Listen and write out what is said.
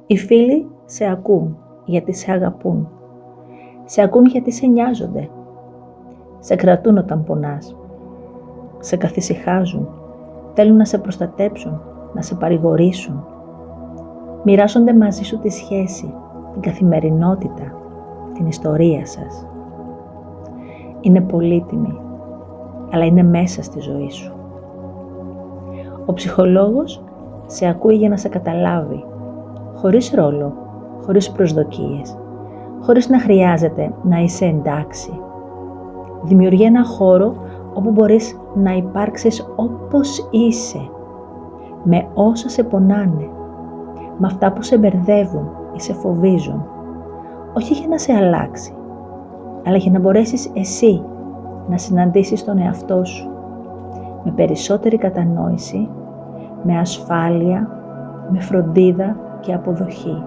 Οι φίλοι σε ακούν γιατί σε αγαπούν. Σε ακούν γιατί σε νοιάζονται. Σε κρατούν όταν πονάς. Σε καθησυχάζουν. Θέλουν να σε προστατέψουν, να σε παρηγορήσουν. Μοιράζονται μαζί σου τη σχέση, την καθημερινότητα, την ιστορία σας. Είναι πολύτιμοι, αλλά είναι μέσα στη ζωή σου. Ο ψυχολόγος σε ακούει για να σε καταλάβει, χωρίς ρόλο, χωρίς προσδοκίες, χωρίς να χρειάζεται να είσαι εντάξει. Δημιουργεί ένα χώρο όπου μπορείς να υπάρξεις όπως είσαι, με όσα σε πονάνε, με αυτά που σε μπερδεύουν ή σε φοβίζουν, όχι για να σε αλλάξει, αλλά για να μπορέσεις εσύ να συναντήσεις τον εαυτό σου με περισσότερη κατανόηση, με ασφάλεια, με φροντίδα και αποδοχή.